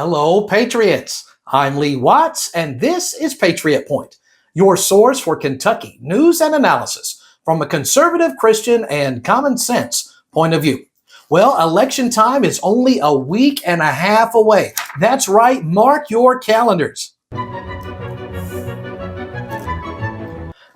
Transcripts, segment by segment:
Hello, Patriots. I'm Lee Watts, and this is Patriot Point, your source for Kentucky news and analysis from a conservative, Christian, and common sense point of view. Well, election time is only a week and a half away. That's right, mark your calendars.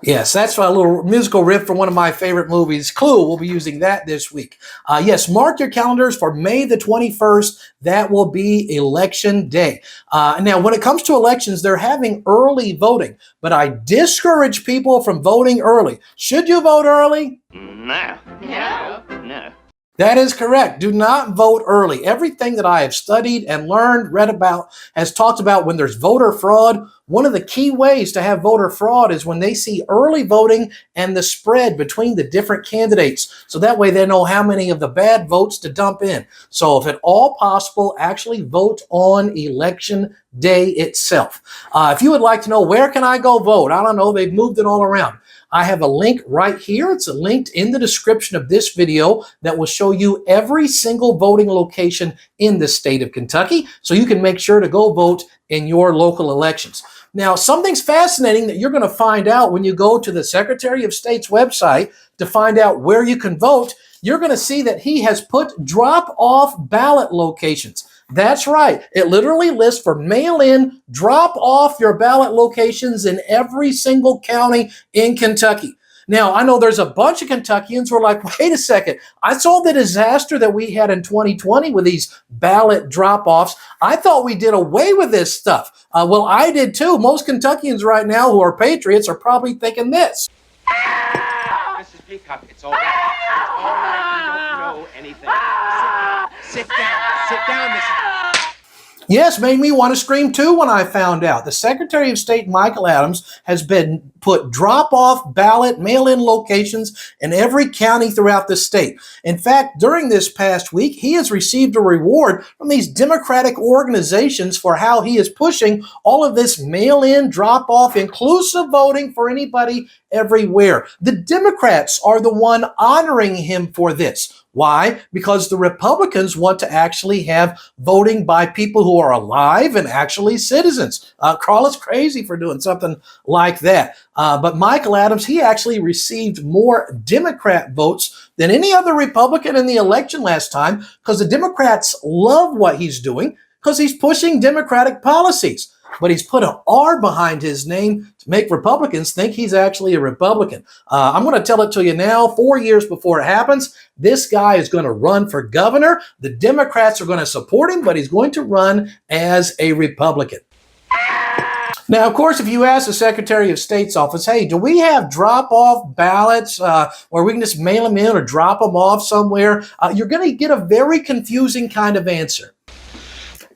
Yes, that's a little musical riff from one of my favorite movies, Clue. We'll be using that this week. Yes, mark your calendars for May the 21st. That will be Election Day. Now, when it comes to elections, they're having early voting, but I discourage people from voting early. Should you vote early? No. No. No. That is correct. Do not vote early. Everything that I have studied and learned, read about, has talked about when there's voter fraud. One of the key ways to have voter fraud is when they see early voting and the spread between the different candidates. So that way they know how many of the bad votes to dump in. So if at all possible, actually vote on election day itself. If you would like to know where can I go vote, I don't know, they've moved it all around. I have a link right here. It's linked in the description of this video that will show you every single voting location in the state of Kentucky, so you can make sure to go vote in your local elections. Now, something's fascinating that you're going to find out when you go to the Secretary of State's website to find out where you can vote. You're going to see that he has put drop-off ballot locations. That's right. It literally lists for mail-in, drop off your ballot locations in every single county in Kentucky. Now, I know there's a bunch of Kentuckians who are like, wait a second, I saw the disaster that we had in 2020 with these ballot drop-offs. I thought we did away with this stuff. Well, I did too. Most Kentuckians right now who are patriots are probably thinking this. Mrs. Peacock, it's all right. It's all right. You don't know anything. Sit down. Sit down, Mrs. Yes, made me want to scream too when I found out. The Secretary of State, Michael Adams, has been put drop-off ballot mail-in locations in every county throughout the state. In fact, during this past week, he has received a reward from these Democratic organizations for how he is pushing all of this mail-in, drop-off, inclusive voting for anybody everywhere. The Democrats are the one honoring him for this. Why? Because the Republicans want to actually have voting by people who are alive and actually citizens. Call us crazy for doing something like that. But Michael Adams, he actually received more Democrat votes than any other Republican in the election last time because the Democrats love what he's doing because he's pushing Democratic policies. But he's put an R behind his name to make Republicans think he's actually a Republican. I'm going to tell it to you now, 4 years before it happens, this guy is going to run for governor. The Democrats are going to support him, but he's going to run as a Republican. Now, of course, if you ask the Secretary of State's office, hey, do we have drop-off ballots where we can just mail them in or drop them off somewhere? You're going to get a very confusing kind of answer.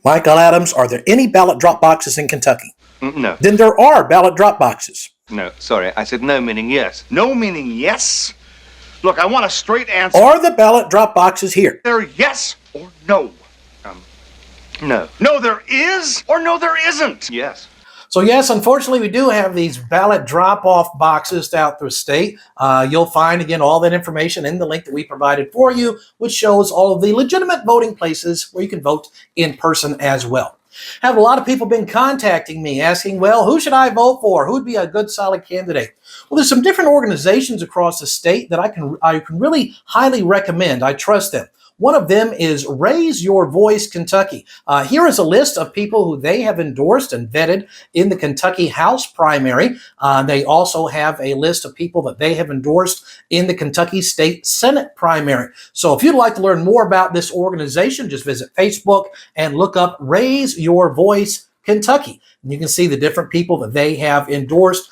Michael Adams, are there any ballot drop boxes in Kentucky? No. Then there are ballot drop boxes. No, sorry. I said no meaning yes. No meaning yes? Look, I want a straight answer. Are the ballot drop boxes here? They're yes or no? No. No, there is or no, there isn't? Yes. So yes, unfortunately, we do have these ballot drop-off boxes throughout the state. You'll find, again, all that information in the link that we provided for you, which shows all of the legitimate voting places where you can vote in person as well. Have a lot of people been contacting me asking, well, who should I vote for? Who would be a good, solid candidate? Well, there's some different organizations across the state that I can really highly recommend. I trust them. One of them is Raise Your Voice Kentucky. Here is a list of people who they have endorsed and vetted in the Kentucky House primary. They also have a list of people that they have endorsed in the Kentucky State Senate primary. So if you'd like to learn more about this organization, just visit Facebook and look up Raise Your Voice Kentucky. And you can see the different people that they have endorsed,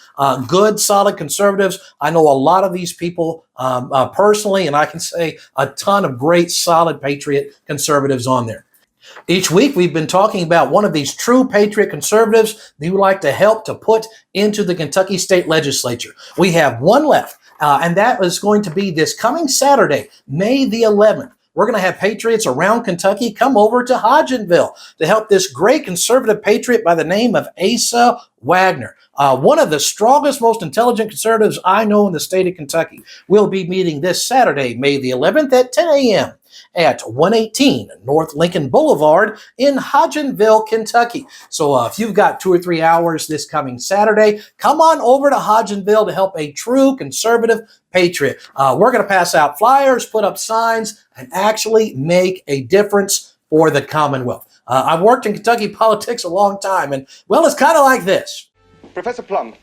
good, solid conservatives. I know a lot of these people personally, and I can say a ton of great, solid patriot conservatives on there. Each week, we've been talking about one of these true patriot conservatives that we would like to help to put into the Kentucky State Legislature. We have one left, and that is going to be this coming Saturday, May the 11th. We're going to have patriots around Kentucky come over to Hodgenville to help this great conservative patriot by the name of Asa Wagner. One of the strongest, most intelligent conservatives I know in the state of Kentucky. We'll be meeting this Saturday, May the 11th at 10 a.m. at 118 North Lincoln Boulevard in Hodgenville, Kentucky. So if you've got 2 or 3 hours this coming Saturday, come on over to Hodgenville to help a true conservative patriot. We're going to pass out flyers, put up signs, and actually make a difference for the Commonwealth. I've worked in Kentucky politics a long time, and, well, it's kind of like this. Professor Plum,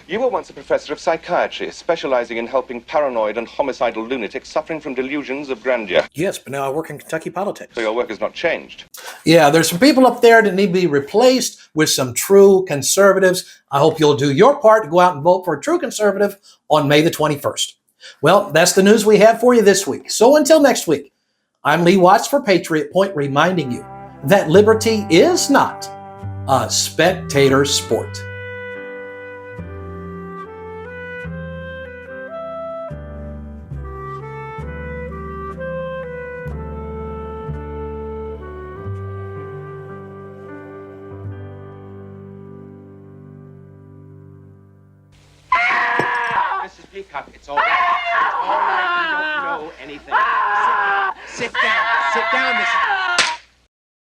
you were once a professor of psychiatry, specializing in helping paranoid and homicidal lunatics suffering from delusions of grandeur. Yes, but now I work in Kentucky politics. So your work has not changed. Yeah, there's some people up there that need to be replaced with some true conservatives. I hope you'll do your part to go out and vote for a true conservative on May the 21st. Well, that's the news we have for you this week. So until next week, I'm Lee Watts for Patriot Point, reminding you that liberty is not a spectator sport. Mrs. Peacock, it's all right. It's all right. You don't know anything. Sit down. Sit down, Mrs.